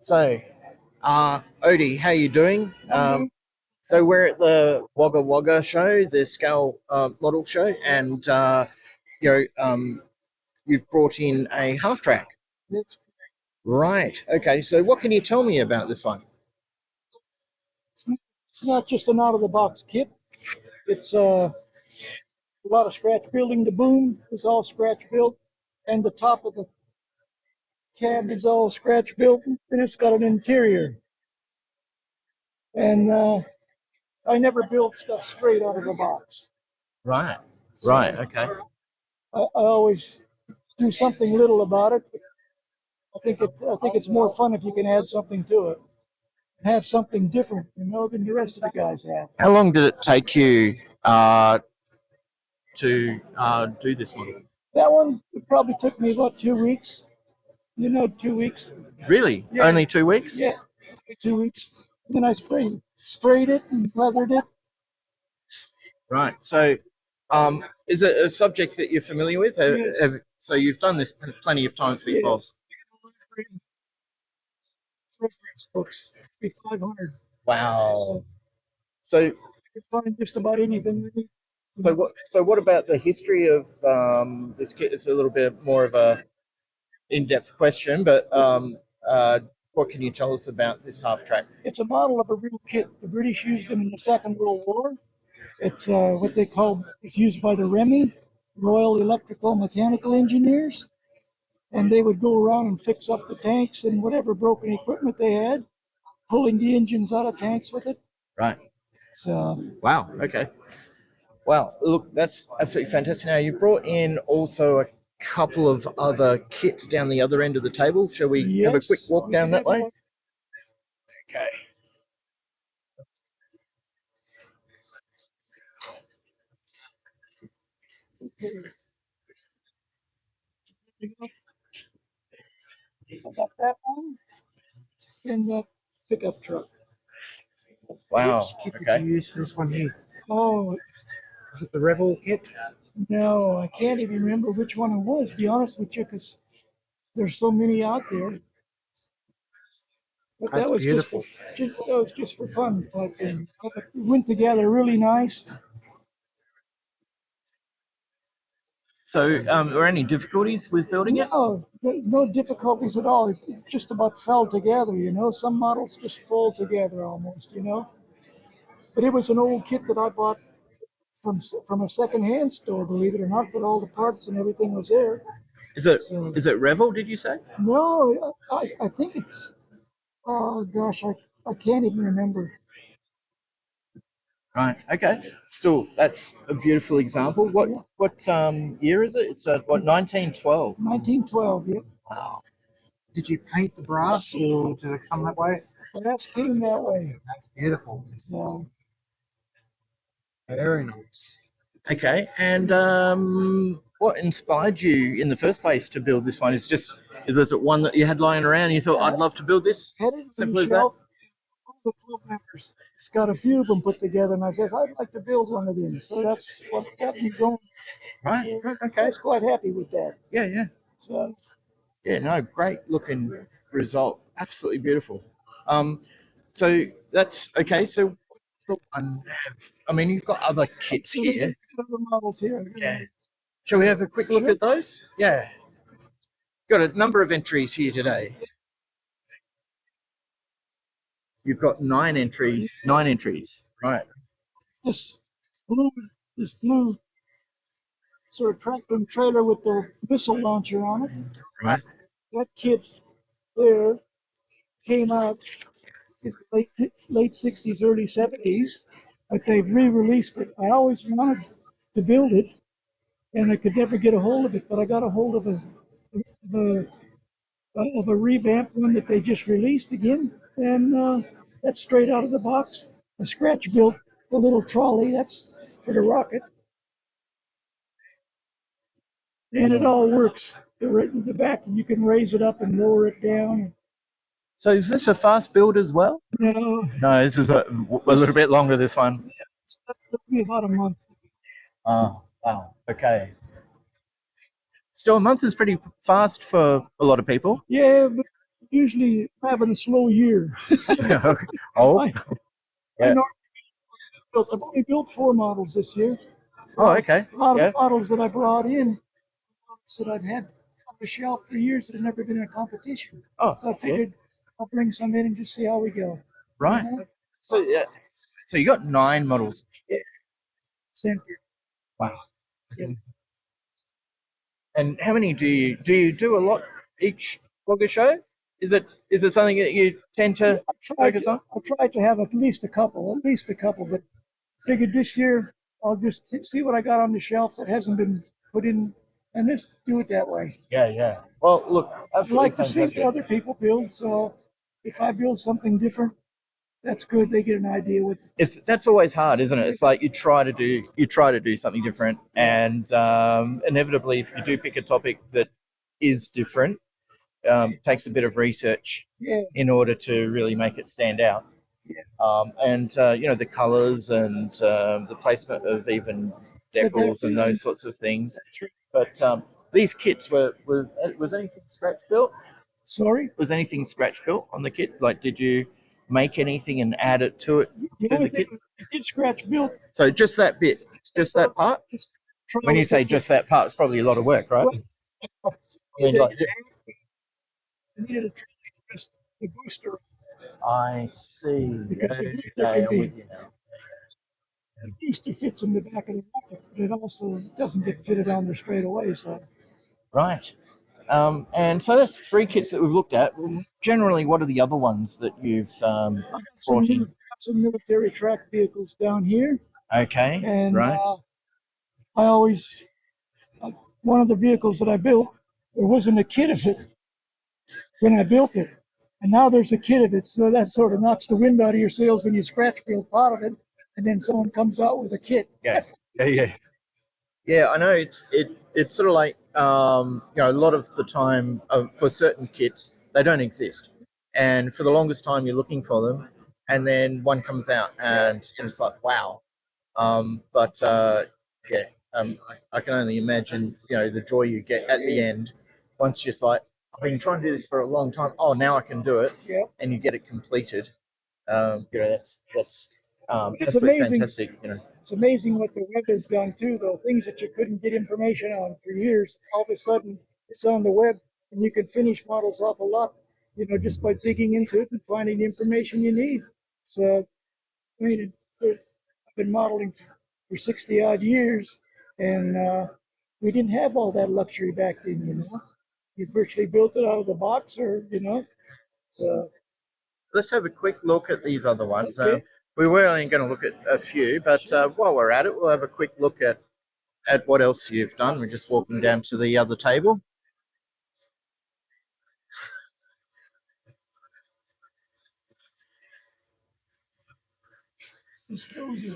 So, Odie, how you doing? So we're at the Wagga show, the scale model show, and you know, you've brought in a half track. It's, Right. Okay. So what can you tell me about this one? it's not just an out of the box kit. It's a lot of scratch building. The boom is all scratch built, and the top of the cab is all scratch built, and it's got an interior. And I never build stuff straight out of the box. Right. So Right. Okay. I always do something little about it. I think it's more fun if you can add something to it, have something different, than the rest of the guys have. How long did it take you to do this model? That one it probably took me about 2 weeks. 2 weeks. Really? Yeah. Only 2 weeks? Yeah, 2 weeks. Then I sprayed it and weathered it. Right. So, is it a subject that you're familiar with? Yes. So you've done this plenty of times before. Yes. Reference books. Be 500. Wow. So, You can find just about anything. what about the history of this kit? It's a little bit more of a in-depth question, but what can you tell us about this half track? It's a model of a real kit. The British used them in the Second World War. It's what they call, it's used by the REMI, Royal Electrical Mechanical Engineers. And they would go around and fix up the tanks and whatever broken equipment they had, pulling the engines out of tanks with it. Right. So, Wow. Okay. Wow. Look, that's absolutely fantastic. Now you brought in also a couple of other kits down the other end of the table. Shall we have a quick yes, walk we down can that have a way? look. Okay. I got that one in the pickup truck. Wow. Which kit did Okay. you use for this one here? Oh, Was it the Revel kit? no, I can't even remember which one it was, to be honest with you, because there's so many out there. But That's beautiful. that was just for fun type thing. It went together really nice. So, were any difficulties with building it? No, no difficulties at all. It just about fell together. Some models just fall together almost. But it was an old kit that I bought from a secondhand store, believe it or not. But all the parts and everything was there. Is it So is it Revel? Did you say? no, I think it's. Oh gosh, I can't even remember. Right. Okay. Still, that's a beautiful example. What year is it? It's what 1912. 1912. Yep. Wow. Did you paint the brass or did it come that way? Brass came that way. That's beautiful. So Very nice. Okay. And what inspired you in the first place to build this one? Was it one that you had lying around and you thought I'd love to build this? had it on Simple the as that. shelf. One of the club members has got a few of them put together, and I says I'd like to build one of them. So that's what got me going. Right. Right. I Okay. was quite happy with that. Yeah. Yeah. So Yeah. No. Great looking result. Absolutely beautiful. So that's okay. So the one I mean, you've got other kits so there's here. other models here. Yeah. Shall we have a quick look Sure. at those? Yeah. Got a number of entries here today. You've got 9 entries. 9 entries. Right. This blue, this blue sort of tractor and trailer with the missile launcher on it. Right. That kit there came out in the late 60s, early 70s, but they've re-released it. I always wanted to build it, and I could never get a hold of it, but I got a hold of a, of a revamped one that they just released again, and that's straight out of the box. A scratch built the little trolley. That's for the rocket, and it all works. The back, you can raise it up and lower it down. So is this a fast build as well? No, No, this is a little bit longer, this one. that took me about a month. Oh, wow. Okay. Still, a month is pretty fast for a lot of people. Yeah, but usually having a slow year. Oh, I, I yeah. normally built. I've only built 4 models this year. Oh, okay. A lot of Yeah. the models that I brought in, that I've had on the shelf for years that have never been in a competition. Oh, So I yeah. figured I'll bring some in and just see how we go. Right. You know? So yeah. So you got 9 models. Yeah. Center. Wow. Yeah. And how many do you do a lot each Wagga show? Is it something that you tend Yeah, to focus on? I tried to have at least a couple, but figured this year I'll just see what I got on the shelf that hasn't been put in and just do it that way. Yeah, yeah. Well, look, I absolutely like to see fantastic. what other people build, so if I build something different, that's good. They get an idea what. That's always hard, isn't it? It's like you try to do something different, and inevitably, if you do pick a topic that is different, takes a bit of research Yeah, in order to really make it stand out. yeah. And the colours and the placement of even decals and those sorts of things. That's right. But these kits was anything scratch built? Sorry, Was anything scratch built on the kit? Like, did you make anything and add it to it the to only the thing kit? I did scratch built. So just that bit, just that part. Just try When you with say just that part, it's probably a lot of work, right? well, I mean, like, I needed a try just the booster I see. because the booster Okay, can I'm with be you now. the booster fits in the back of the rocket, but it also doesn't get fitted on there straight away. So Right. And so that's 3 kits that we've looked at. Generally, what are the other ones that you've I got brought in? some military track vehicles down here, Okay, and right. I always one of the vehicles that I built, there wasn't a kit of it when I built it, and now there's a kit of it. So that sort of knocks the wind out of your sails when you scratch build part of it, and then someone comes out with a kit. Yeah, yeah, yeah. Yeah, I know it's sort of like a lot of the time for certain kits they don't exist, and for the longest time you're looking for them, and then one comes out and it's like wow. But yeah, I can only imagine the joy you get at the end once you're just like I've been trying to do this for a long time. Oh, now I can do it, Yeah, and you get it completed. That's it's absolutely amazing. fantastic. It's amazing what the web has done too, though. Things that you couldn't get information on for years, all of a sudden it's on the web, and you can finish models off a lot, just by digging into it and finding the information you need. So, I mean, I've been modeling for 60 odd years, and we didn't have all that luxury back then. You virtually built it out of the box, or. So, Let's have a quick look at these other ones. okay. We were only going to look at a few, but while we're at it, we'll have a quick look at what else you've done. We're just walking down to the other table. Disposal.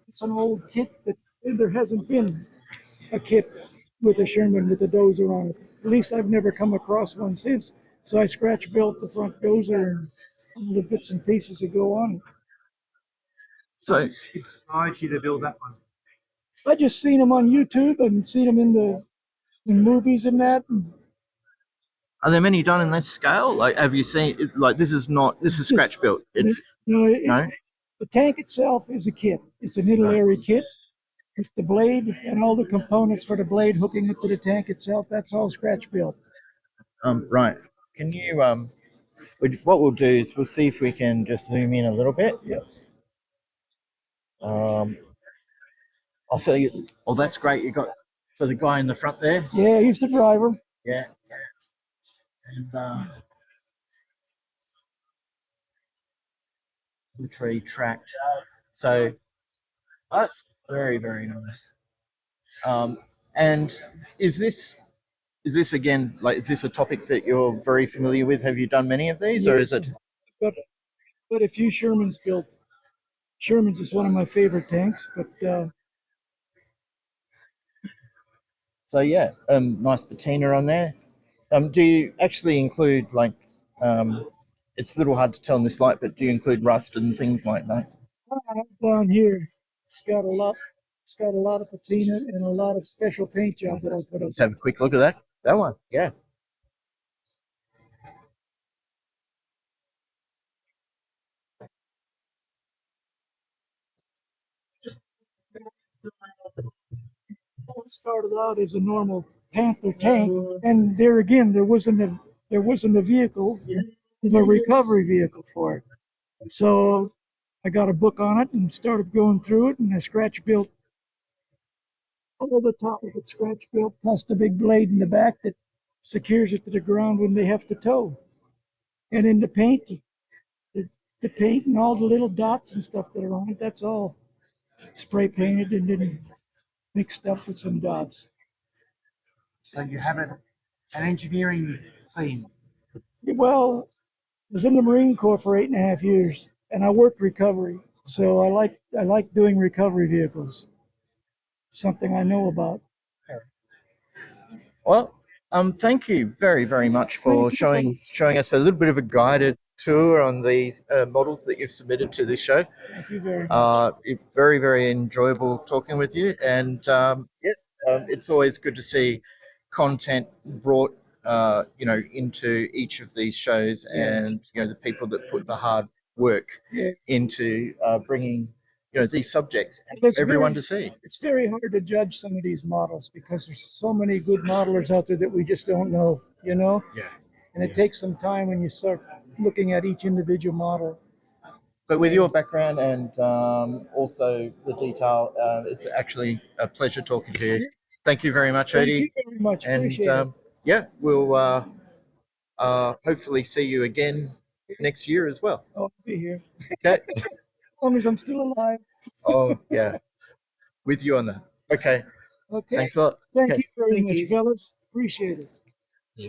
It's an old kit that there hasn't been a kit with a Sherman with a dozer on it. At least I've never come across one since. So I scratch built the front dozer and all the bits and pieces that go on it. So, Inspired you to build that one. I just seen them on YouTube and seen them in movies and that. And are there many done in this scale? Like, have you seen? Like, this is scratch built. It's no. The tank itself is a kit. It's a Italy kit with the blade and all the components for the blade hooking up to the tank itself. That's all scratch built. Right. Can you what we'll do is we'll see if we can just zoom in a little bit. Yep. I'll show you. Oh, that's great. You got so the guy in the front there. Yeah, he's the driver. Yeah. And the tree tracked. So that's very, very nice. And is this again like is this a topic that you're very familiar with? Have you done many of these, or is Yes, it? but a few Shermans built. Shermans is one of my favorite tanks, but So yeah, nice patina on there. Do you actually include like it's a little hard to tell in this light, but do you include rust and things like that? down here it's got a lot It's got a lot of patina and a lot of special paint job that I put up. Let's have a quick look at that. That one, yeah. It started out as a normal Panther tank, and there again, there wasn't a vehicle, a recovery vehicle for it. So I got a book on it and started going through it, and I scratch built all the top of it, scratch built, plus the big blade in the back that secures it to the ground when they have to tow. And in the paint, the paint and all the little dots and stuff that are on it, that's all spray painted and then mixed up with some dots. So you have an engineering theme. Well, I was in the Marine Corps for 8.5 years, and I worked recovery. So I like doing recovery vehicles. Something I know about. Well, thank you very, very much for showing us a little bit of a guided tour on the models that you've submitted to this show. Thank you very much. Very, very enjoyable talking with you, and it's always good to see content brought, into each of these shows, and the people that put the hard work Yeah. into bringing these subjects It's for everyone very- to see. It's very hard to judge some of these models because there's so many good modelers out there that we just don't know, Yeah. and it takes some time when you start looking at each individual model. But with your background and also the detail, it's actually a pleasure talking to you. Thank you very much, Thank Odie. you very much. And Appreciate it. we'll hopefully see you again next year as well. I'll be here Okay. as long as I'm still alive. Oh, yeah. With you on that. Okay. Okay. Thanks a lot. Thank Okay. you very Thank much, you. fellas. Appreciate it.